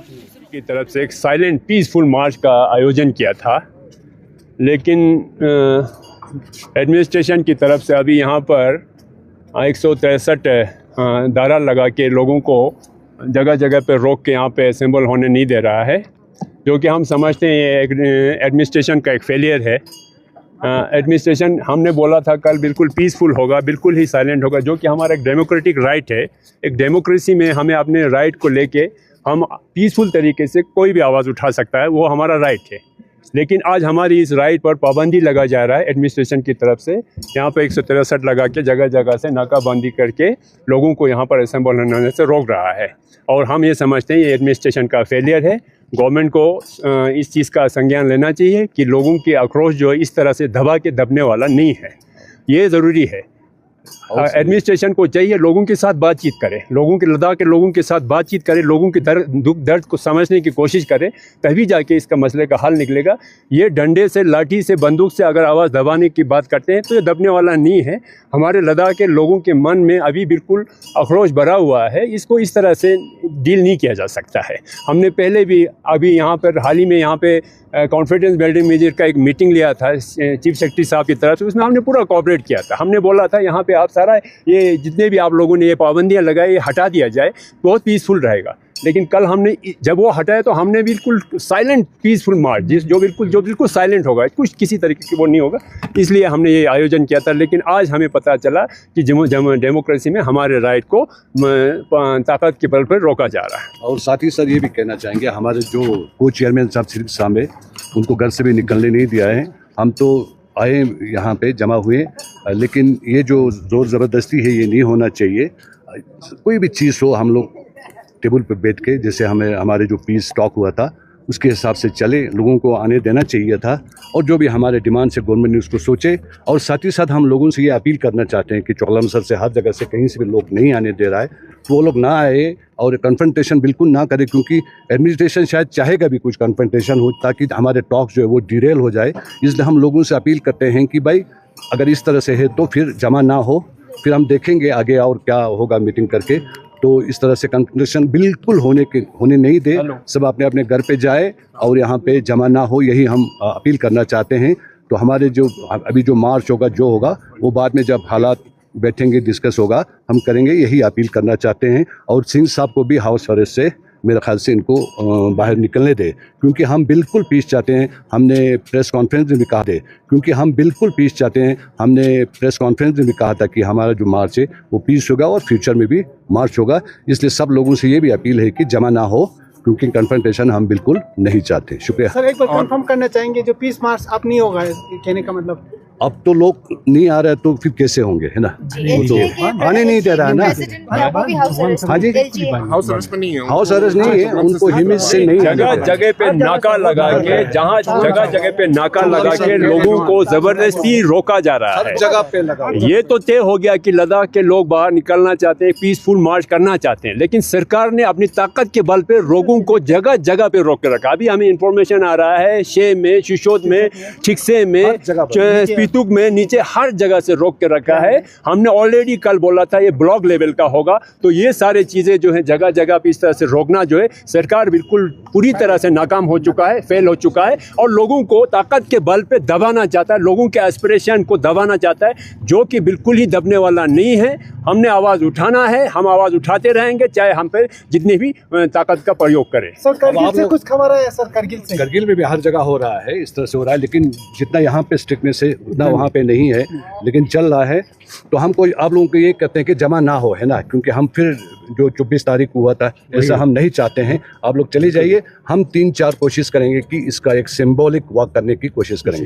की तरफ से एक साइलेंट पीसफुल मार्च का आयोजन किया था, लेकिन एडमिनिस्ट्रेशन की तरफ से अभी यहाँ पर 163 धारा लगा के लोगों को जगह जगह पे रोक के यहाँ पे असेंबल होने नहीं दे रहा है, जो कि हम समझते हैं ये एडमिनिस्ट्रेशन का एक फेलियर है। एडमिनिस्ट्रेशन हमने बोला था कल बिल्कुल पीसफुल होगा, बिल्कुल ही साइलेंट होगा, जो कि हमारा एक डेमोक्रेटिक राइट है। एक डेमोक्रेसी में हमें अपने राइट को लेके हम पीसफुल तरीके से कोई भी आवाज़ उठा सकता है, वो हमारा राइट है। लेकिन आज हमारी इस राइट पर पाबंदी लगा जा रहा है एडमिनिस्ट्रेशन की तरफ से। यहाँ पर 163 लगा के जगह जगह से नाकाबंदी करके लोगों को यहाँ पर असेंबल होने से रोक रहा है, और हम ये समझते हैं ये एडमिनिस्ट्रेशन का फेलियर है। गवर्नमेंट को इस चीज़ का संज्ञान लेना चाहिए कि लोगों की आक्रोश जो है इस तरह से दबा के दबने वाला नहीं है, ये ज़रूरी है। एडमिनिस्ट्रेशन को चाहिए लोगों के साथ बातचीत करें, लोगों के लद्दाख के लोगों के साथ बातचीत करें, लोगों के दुख दर्द को समझने की कोशिश करें, तभी जाके इसका मसले का हल निकलेगा। ये डंडे से, लाठी से, बंदूक से अगर आवाज़ दबाने की बात करते हैं तो ये दबने वाला नहीं है। हमारे लद्दाख के लोगों के मन में अभी बिल्कुल आक्रोश भरा हुआ है, इसको इस तरह से डील नहीं किया जा सकता है। हमने पहले भी अभी यहाँ पर हाल ही में यहाँ पे कॉन्फिडेंस बिल्डिंग मेजर का एक मीटिंग लिया था चीफ सेक्रेटरी साहब की तरफ से, उसमें हमने पूरा कोऑपरेट किया था। हमने बोला था यहाँ पे आप सारा ये जितने भी आप लोगों ने ये पाबंदियाँ लगाई ये हटा दिया जाए, बहुत पीसफुल रहेगा। लेकिन कल हमने जब वो हटाया तो हमने बिल्कुल साइलेंट पीसफुल मार्च जो बिल्कुल साइलेंट होगा, कुछ किसी तरीके की वो नहीं होगा, इसलिए हमने ये आयोजन किया था। लेकिन आज हमें पता चला कि डेमोक्रेसी में हमारे राइट को ताकत के बल पर रोका जा रहा है। और साथ ही सर ये भी कहना चाहेंगे, हमारे जो को चेयरमैन साहब है उनको घर से भी निकलने नहीं दिया है। हम तो आए यहाँ पे जमा हुए, लेकिन ये जो ज़ोर ज़बरदस्ती है ये नहीं होना चाहिए। कोई भी चीज़ हो हम लोग टेबल पे बैठ के, जैसे हमारे जो पीस टॉक हुआ था उसके हिसाब से चले, लोगों को आने देना चाहिए था। और जो भी हमारे डिमांड से गवर्नमेंट ने उसको सोचे। और साथ ही साथ हम लोगों से ये अपील करना चाहते हैं कि चौगलाम सर से हर जगह से कहीं से भी लोग नहीं आने दे रहा है, तो वो लोग ना आए और कन्फ्रंटेशन बिल्कुल ना करे, क्योंकि एडमिनिस्ट्रेशन शायद चाहेगा भी कुछ कन्फ्रंटेशन हो ताकि हमारे टॉक जो है वो डिरेल हो जाए। इसलिए हम लोगों से अपील करते हैं कि भाई अगर इस तरह से है तो फिर जमा ना हो, फिर हम देखेंगे आगे और क्या होगा मीटिंग करके। तो इस तरह से कन्फ्रंटेशन बिल्कुल होने नहीं दे, सब अपने अपने घर पे जाए और यहाँ पे जमा ना हो, यही हम अपील करना चाहते हैं। तो हमारे जो अभी जो मार्च होगा जो होगा वो बाद में जब हालात बैठेंगे डिस्कस होगा हम करेंगे, यही अपील करना चाहते हैं। और सिंह साहब को भी हाउस अरेस्ट से मेरे ख्याल से इनको बाहर निकलने दे, क्योंकि हम बिल्कुल पीस चाहते हैं। हमने प्रेस कॉन्फ्रेंस में भी कहा दे, क्योंकि हम बिल्कुल पीस चाहते हैं। हमने प्रेस कॉन्फ्रेंस में भी कहा था कि हमारा जो मार्च है वो पीस होगा और फ्यूचर में भी मार्च होगा। इसलिए सब लोगों से ये भी अपील है कि जमा ना हो, क्योंकि कन्फ्रंटेशन हम बिल्कुल नहीं चाहते। शुक्रिया सर। एक बार कंफर्म करना चाहेंगे, जो पीस मार्च अब नहीं होगा, कहने का मतलब अब तो लोग नहीं आ रहे तो फिर कैसे होंगे, है ना? वो तो आने नहीं दे रहा है ना। हाँ जी, हाउस अरेस्ट में नहीं है, हाउस अरेस्ट नहीं है, उनको हिम्मत से नहीं। जगह जगह पे नाका लगा के, जहाँ जगह जगह पे नाका लगा के लोगों को जबरदस्ती रोका जा रहा है। जगह पे लगा, ये तो तय हो गया कि लद्दाख के लोग बाहर निकलना चाहते हैं, पीसफुल मार्च करना चाहते हैं, लेकिन सरकार ने अपनी ताकत के बल पे लोगों को जगह जगह पे रोक के रखा। अभी हमें इंफॉर्मेशन आ रहा है शे में, शिशोद में, ठिकसे में, पीतुक में, नीचे हर जगह से रोक के रखा है। हमने ऑलरेडी कल बोला था ये ब्लॉक लेवल का होगा। तो ये सारे चीज़ें जो है जगह जगह पे इस तरह से रोकना जो है, सरकार बिल्कुल पूरी तरह से नाकाम हो चुका है, फेल हो चुका है, और लोगों को ताकत के बल पे दबाना चाहता है, लोगों के एस्पिरेशन को दबाना चाहता है, जो कि बिल्कुल ही दबने वाला नहीं है। हमने आवाज़ उठाना है, हम आवाज़ उठाते रहेंगे, चाहे हम पे जितनी भी ताकत का प्रयोग करें। सर करगिल से कुछ खबर है सर? करगिल में भी हर जगह हो रहा है, इस तरह से हो रहा है, लेकिन जितना यहाँ पे स्ट्रिक्टनेस है उतना वहाँ पे नहीं है, लेकिन चल रहा है। तो हमको आप लोगों को ये कहते हैं कि जमा ना हो, है ना, क्योंकि हम फिर जो 24 तारीख को हुआ था ऐसा हम नहीं चाहते हैं। आप लोग चले जाइए, हम 3-4 कोशिश करेंगे कि इसका एक सिंबॉलिक वॉक करने की कोशिश करेंगे।